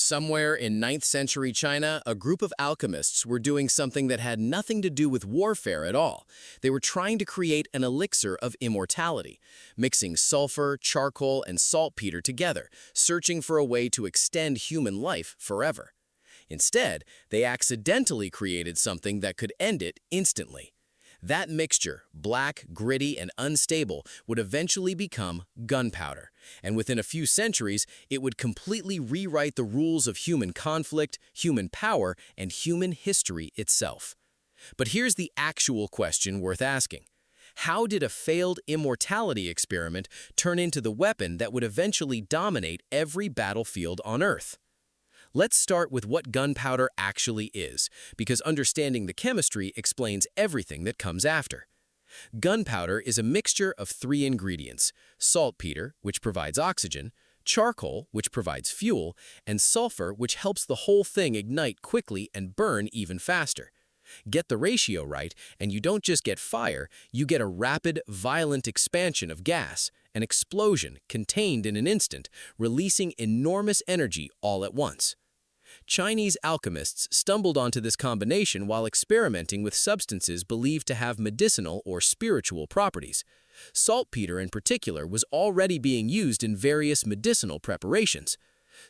Somewhere in ninth century China, a group of alchemists were doing something that had nothing to do with warfare at all. They were trying to create an elixir of immortality, mixing sulfur, charcoal, and saltpeter together, searching for a way to extend human life forever. Instead, they accidentally created something that could end it instantly. That mixture, black, gritty, and unstable, would eventually become gunpowder. And within a few centuries, it would completely rewrite the rules of human conflict, human power, and human history itself. But here's the actual question worth asking. How did a failed immortality experiment turn into the weapon that would eventually dominate every battlefield on Earth? Let's start with what gunpowder actually is, because understanding the chemistry explains everything that comes after. Gunpowder is a mixture of three ingredients: saltpeter, which provides oxygen, charcoal, which provides fuel, and sulfur, which helps the whole thing ignite quickly and burn even faster. Get the ratio right, and you don't just get fire, you get a rapid, violent expansion of gas, an explosion contained in an instant, releasing enormous energy all at once. Chinese alchemists stumbled onto this combination while experimenting with substances believed to have medicinal or spiritual properties. Saltpeter in particular was already being used in various medicinal preparations.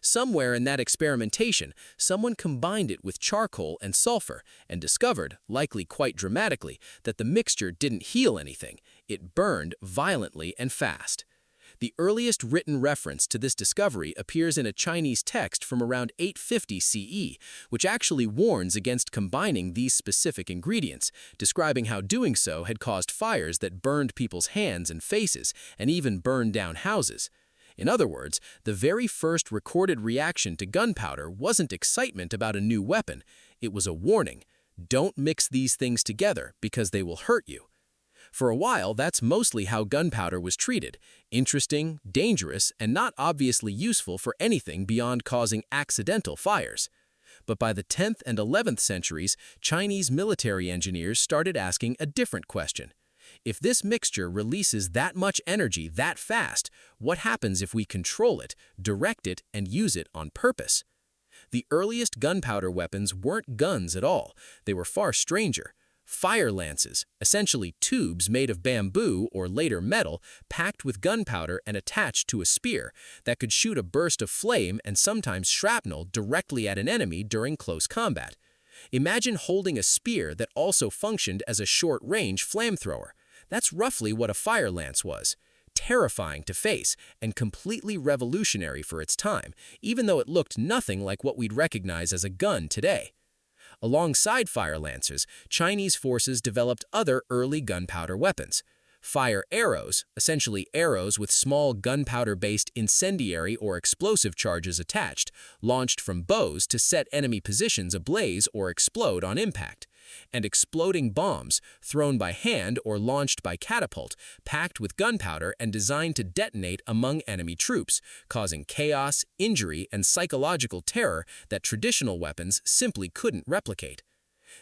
Somewhere in that experimentation, someone combined it with charcoal and sulfur and discovered, likely quite dramatically, that the mixture didn't heal anything. It burned violently and fast. The earliest written reference to this discovery appears in a Chinese text from around 850 CE, which actually warns against combining these specific ingredients, describing how doing so had caused fires that burned people's hands and faces and even burned down houses. In other words, the very first recorded reaction to gunpowder wasn't excitement about a new weapon. It was a warning. Don't mix these things together because they will hurt you. For a while, that's mostly how gunpowder was treated: interesting, dangerous, and not obviously useful for anything beyond causing accidental fires. But by the 10th and 11th centuries, Chinese military engineers started asking a different question. If this mixture releases that much energy that fast, what happens if we control it, direct it, and use it on purpose? The earliest gunpowder weapons weren't guns at all. They were far stranger. Fire lances, essentially tubes made of bamboo or later metal, packed with gunpowder and attached to a spear that could shoot a burst of flame and sometimes shrapnel directly at an enemy during close combat. Imagine holding a spear that also functioned as a short-range flamethrower. That's roughly what a fire lance was. Terrifying to face and completely revolutionary for its time, even though it looked nothing like what we'd recognize as a gun today. Alongside fire lancers, Chinese forces developed other early gunpowder weapons. Fire arrows, essentially arrows with small gunpowder-based incendiary or explosive charges attached, launched from bows to set enemy positions ablaze or explode on impact. And exploding bombs, thrown by hand or launched by catapult, packed with gunpowder and designed to detonate among enemy troops, causing chaos, injury, and psychological terror that traditional weapons simply couldn't replicate.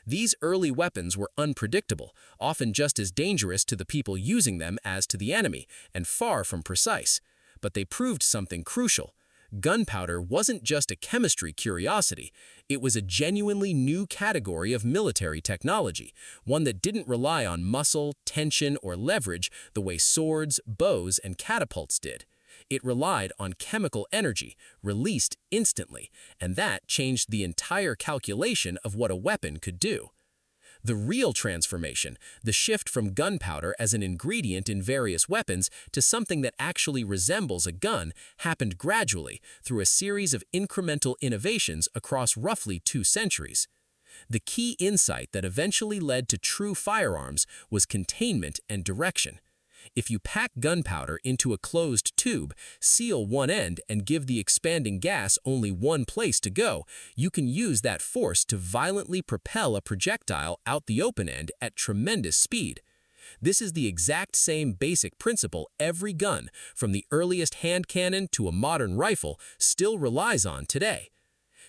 These early weapons were unpredictable, often just as dangerous to the people using them as to the enemy, and far from precise. But they proved something crucial. Gunpowder wasn't just a chemistry curiosity, it was a genuinely new category of military technology, one that didn't rely on muscle, tension, or leverage the way swords, bows, and catapults did. It relied on chemical energy, released instantly, and that changed the entire calculation of what a weapon could do. The real transformation, the shift from gunpowder as an ingredient in various weapons to something that actually resembles a gun, happened gradually through a series of incremental innovations across roughly 2 centuries. The key insight that eventually led to true firearms was containment and direction. If you pack gunpowder into a closed tube, seal one end, and give the expanding gas only one place to go, you can use that force to violently propel a projectile out the open end at tremendous speed. This is the exact same basic principle every gun, from the earliest hand cannon to a modern rifle, still relies on today.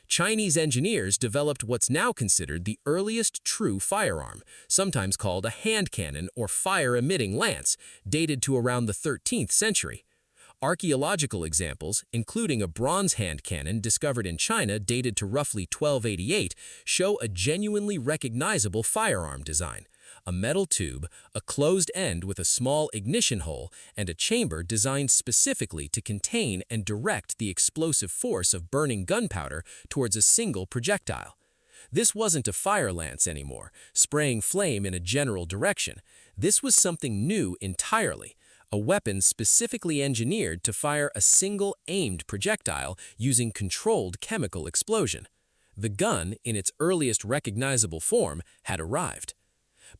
Chinese engineers developed what's now considered the earliest true firearm, sometimes called a hand cannon or fire-emitting lance, dated to around the 13th century. Archaeological examples, including a bronze hand cannon discovered in China dated to roughly 1288, show a genuinely recognizable firearm design. A metal tube, a closed end with a small ignition hole, and a chamber designed specifically to contain and direct the explosive force of burning gunpowder towards a single projectile. This wasn't a fire lance anymore, spraying flame in a general direction. This was something new entirely, a weapon specifically engineered to fire a single aimed projectile using controlled chemical explosion. The gun, in its earliest recognizable form, had arrived.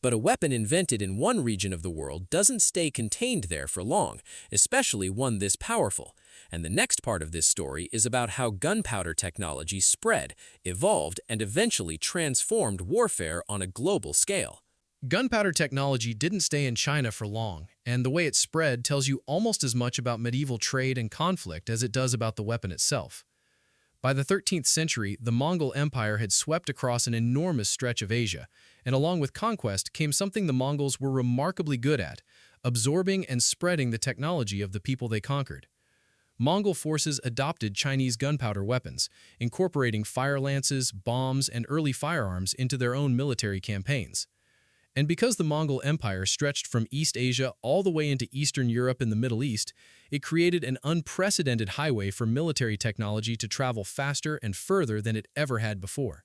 But a weapon invented in one region of the world doesn't stay contained there for long, especially one this powerful. And the next part of this story is about how gunpowder technology spread, evolved, and eventually transformed warfare on a global scale. Gunpowder technology didn't stay in China for long, and the way it spread tells you almost as much about medieval trade and conflict as it does about the weapon itself. By the 13th century, the Mongol Empire had swept across an enormous stretch of Asia, and along with conquest came something the Mongols were remarkably good at, absorbing and spreading the technology of the people they conquered. Mongol forces adopted Chinese gunpowder weapons, incorporating fire lances, bombs, and early firearms into their own military campaigns. And because the Mongol Empire stretched from East Asia all the way into Eastern Europe and the Middle East, it created an unprecedented highway for military technology to travel faster and further than it ever had before.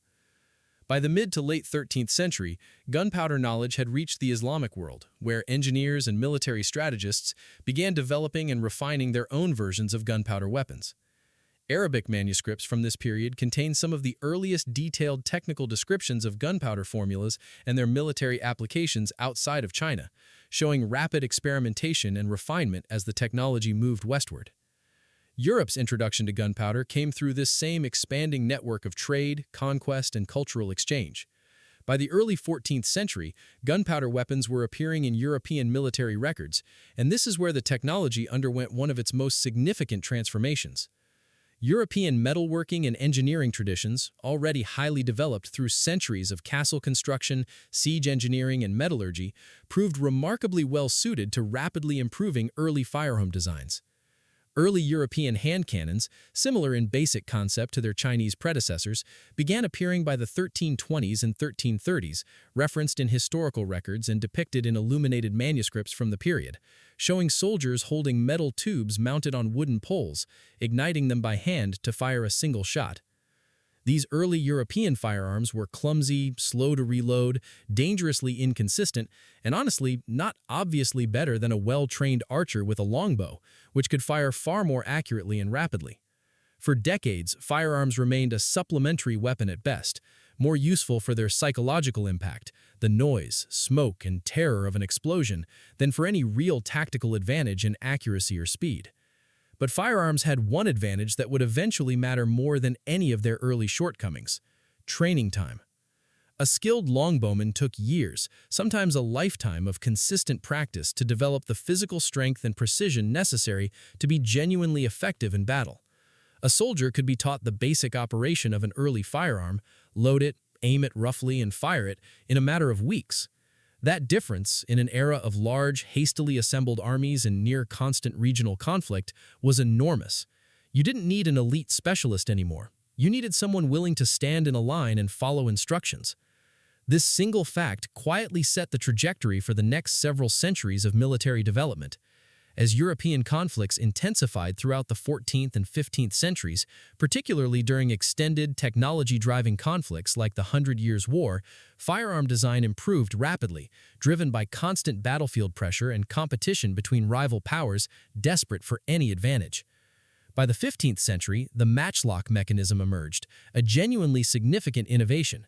By the mid to late 13th century, gunpowder knowledge had reached the Islamic world, where engineers and military strategists began developing and refining their own versions of gunpowder weapons. Arabic manuscripts from this period contain some of the earliest detailed technical descriptions of gunpowder formulas and their military applications outside of China, showing rapid experimentation and refinement as the technology moved westward. Europe's introduction to gunpowder came through this same expanding network of trade, conquest, and cultural exchange. By the early 14th century, gunpowder weapons were appearing in European military records, and this is where the technology underwent one of its most significant transformations. European metalworking and engineering traditions, already highly developed through centuries of castle construction, siege engineering, and metallurgy, proved remarkably well suited to rapidly improving early firearm designs. Early European hand cannons, similar in basic concept to their Chinese predecessors, began appearing by the 1320s and 1330s, referenced in historical records and depicted in illuminated manuscripts from the period, showing soldiers holding metal tubes mounted on wooden poles, igniting them by hand to fire a single shot. These early European firearms were clumsy, slow to reload, dangerously inconsistent, and honestly not obviously better than a well-trained archer with a longbow, which could fire far more accurately and rapidly. For decades, firearms remained a supplementary weapon at best, more useful for their psychological impact, the noise, smoke, and terror of an explosion, than for any real tactical advantage in accuracy or speed. But firearms had one advantage that would eventually matter more than any of their early shortcomings: training time. A skilled longbowman took years, sometimes a lifetime of consistent practice to develop the physical strength and precision necessary to be genuinely effective in battle. A soldier could be taught the basic operation of an early firearm, load it, aim it roughly, and fire it in a matter of weeks. That difference, in an era of large, hastily assembled armies and near-constant regional conflict, was enormous. You didn't need an elite specialist anymore. You needed someone willing to stand in a line and follow instructions. This single fact quietly set the trajectory for the next several centuries of military development. As European conflicts intensified throughout the 14th and 15th centuries, particularly during extended, technology-driving conflicts like the Hundred Years' War, firearm design improved rapidly, driven by constant battlefield pressure and competition between rival powers desperate for any advantage. By the 15th century, the matchlock mechanism emerged, a genuinely significant innovation.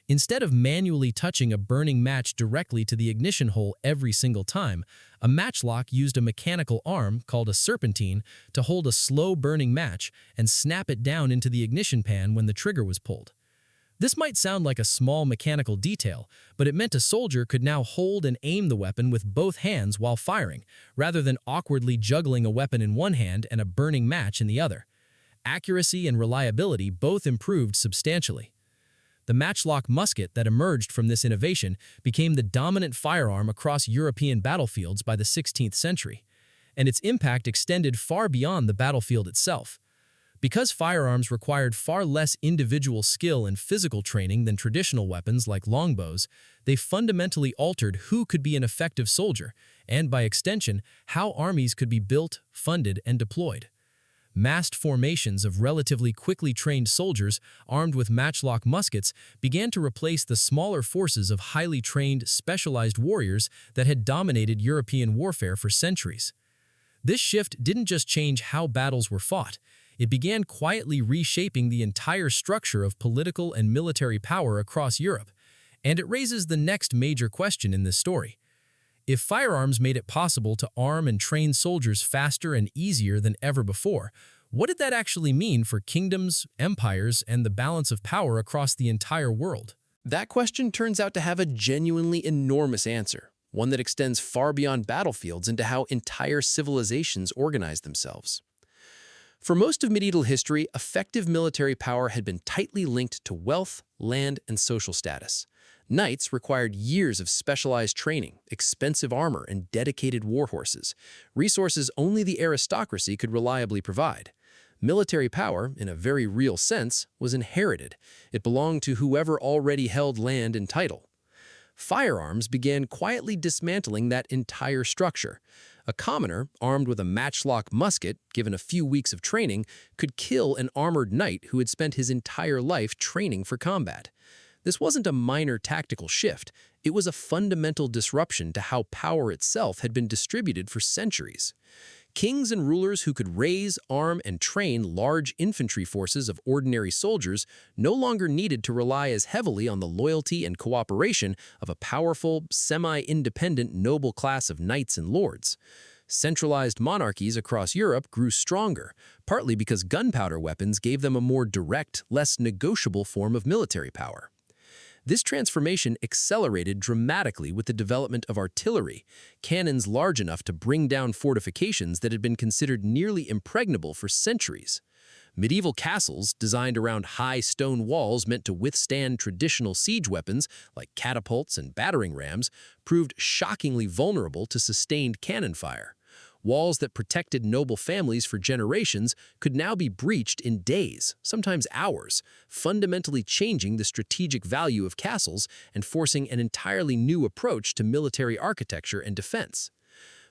Instead of manually touching a burning match directly to the ignition hole every single time, a matchlock used a mechanical arm called a serpentine to hold a slow-burning match and snap it down into the ignition pan when the trigger was pulled. This might sound like a small mechanical detail, but it meant a soldier could now hold and aim the weapon with both hands while firing, rather than awkwardly juggling a weapon in one hand and a burning match in the other. Accuracy and reliability both improved substantially. The matchlock musket that emerged from this innovation became the dominant firearm across European battlefields by the 16th century. and its impact extended far beyond the battlefield itself. Because firearms required far less individual skill and physical training than traditional weapons like longbows, they fundamentally altered who could be an effective soldier, and by extension, how armies could be built, funded, and deployed. Massed formations of relatively quickly trained soldiers armed with matchlock muskets began to replace the smaller forces of highly trained, specialized warriors that had dominated European warfare for centuries. This shift didn't just change how battles were fought, it began quietly reshaping the entire structure of political and military power across Europe, and it raises the next major question in this story. If firearms made it possible to arm and train soldiers faster and easier than ever before, what did that actually mean for kingdoms, empires, and the balance of power across the entire world? That question turns out to have a genuinely enormous answer, one that extends far beyond battlefields into how entire civilizations organize themselves. For most of medieval history, effective military power had been tightly linked to wealth, land, and social status. Knights required years of specialized training, expensive armor, and dedicated war horses, resources only the aristocracy could reliably provide. Military power, in a very real sense, was inherited. It belonged to whoever already held land and title. Firearms began quietly dismantling that entire structure. A commoner, armed with a matchlock musket, given a few weeks of training, could kill an armored knight who had spent his entire life training for combat. This wasn't a minor tactical shift, it was a fundamental disruption to how power itself had been distributed for centuries. Kings and rulers who could raise, arm, and train large infantry forces of ordinary soldiers no longer needed to rely as heavily on the loyalty and cooperation of a powerful, semi-independent noble class of knights and lords. Centralized monarchies across Europe grew stronger, partly because gunpowder weapons gave them a more direct, less negotiable form of military power. This transformation accelerated dramatically with the development of artillery, cannons large enough to bring down fortifications that had been considered nearly impregnable for centuries. Medieval castles, designed around high stone walls meant to withstand traditional siege weapons like catapults and battering rams, proved shockingly vulnerable to sustained cannon fire. Walls that protected noble families for generations could now be breached in days, sometimes hours, fundamentally changing the strategic value of castles and forcing an entirely new approach to military architecture and defense.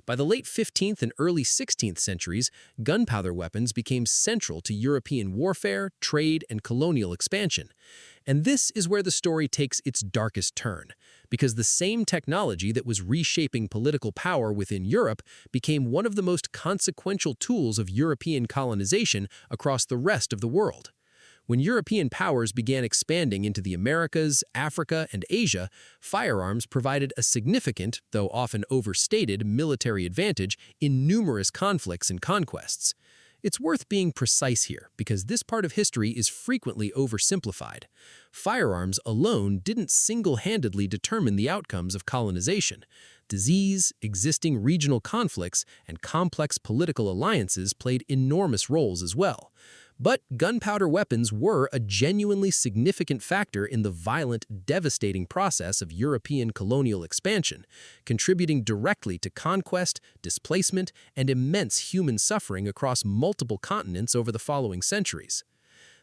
By the late 15th and early 16th centuries, gunpowder weapons became central to European warfare, trade, and colonial expansion. And this is where the story takes its darkest turn, because the same technology that was reshaping political power within Europe became one of the most consequential tools of European colonization across the rest of the world. When European powers began expanding into the Americas, Africa, and Asia, firearms provided a significant, though often overstated, military advantage in numerous conflicts and conquests. It's worth being precise here, because this part of history is frequently oversimplified. Firearms alone didn't single-handedly determine the outcomes of colonization. Disease, existing regional conflicts, and complex political alliances played enormous roles as well. But gunpowder weapons were a genuinely significant factor in the violent, devastating process of European colonial expansion, contributing directly to conquest, displacement, and immense human suffering across multiple continents over the following centuries.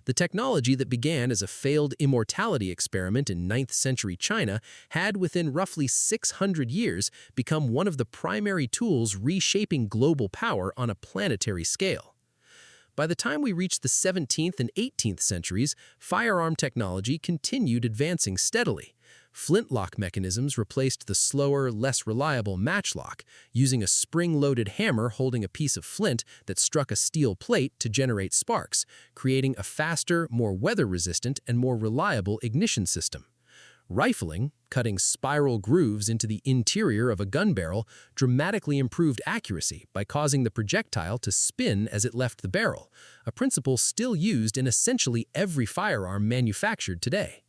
The technology that began as a failed immortality experiment in 9th century China had, within roughly 600 years, become one of the primary tools reshaping global power on a planetary scale. By the time we reached the 17th and 18th centuries, firearm technology continued advancing steadily. Flintlock mechanisms replaced the slower, less reliable matchlock, using a spring-loaded hammer holding a piece of flint that struck a steel plate to generate sparks, creating a faster, more weather-resistant, and more reliable ignition system. Rifling, cutting spiral grooves into the interior of a gun barrel, dramatically improved accuracy by causing the projectile to spin as it left the barrel, a principle still used in essentially every firearm manufactured today.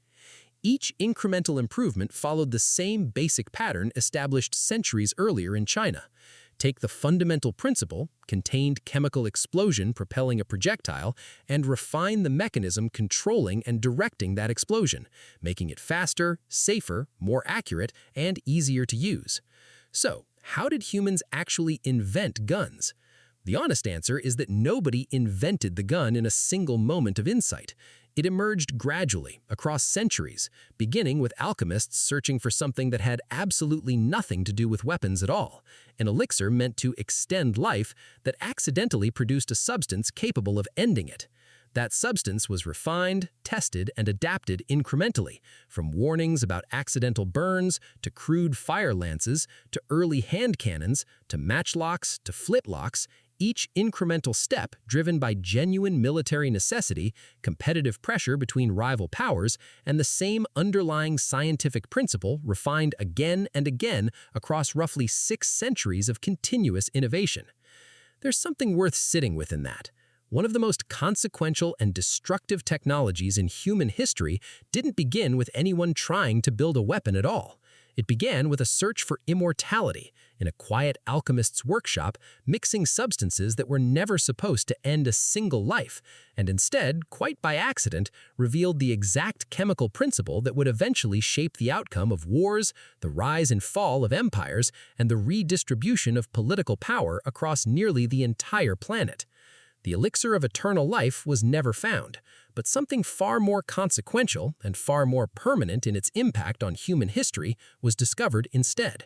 Each incremental improvement followed the same basic pattern established centuries earlier in China. Take the fundamental principle, contained chemical explosion propelling a projectile, and refine the mechanism controlling and directing that explosion, making it faster, safer, more accurate, and easier to use. So, how did humans actually invent guns? The honest answer is that nobody invented the gun in a single moment of insight. It emerged gradually, across centuries, beginning with alchemists searching for something that had absolutely nothing to do with weapons at all, an elixir meant to extend life that accidentally produced a substance capable of ending it. That substance was refined, tested, and adapted incrementally, from warnings about accidental burns, to crude fire lances, to early hand cannons, to matchlocks, to flintlocks, each incremental step driven by genuine military necessity, competitive pressure between rival powers, and the same underlying scientific principle refined again and again across roughly 6 centuries of continuous innovation. There's something worth sitting with in that. One of the most consequential and destructive technologies in human history didn't begin with anyone trying to build a weapon at all. It began with a search for immortality in a quiet alchemist's workshop, mixing substances that were never supposed to end a single life, and instead, quite by accident, revealed the exact chemical principle that would eventually shape the outcome of wars, the rise and fall of empires, and the redistribution of political power across nearly the entire planet. The elixir of eternal life was never found, but something far more consequential and far more permanent in its impact on human history was discovered instead.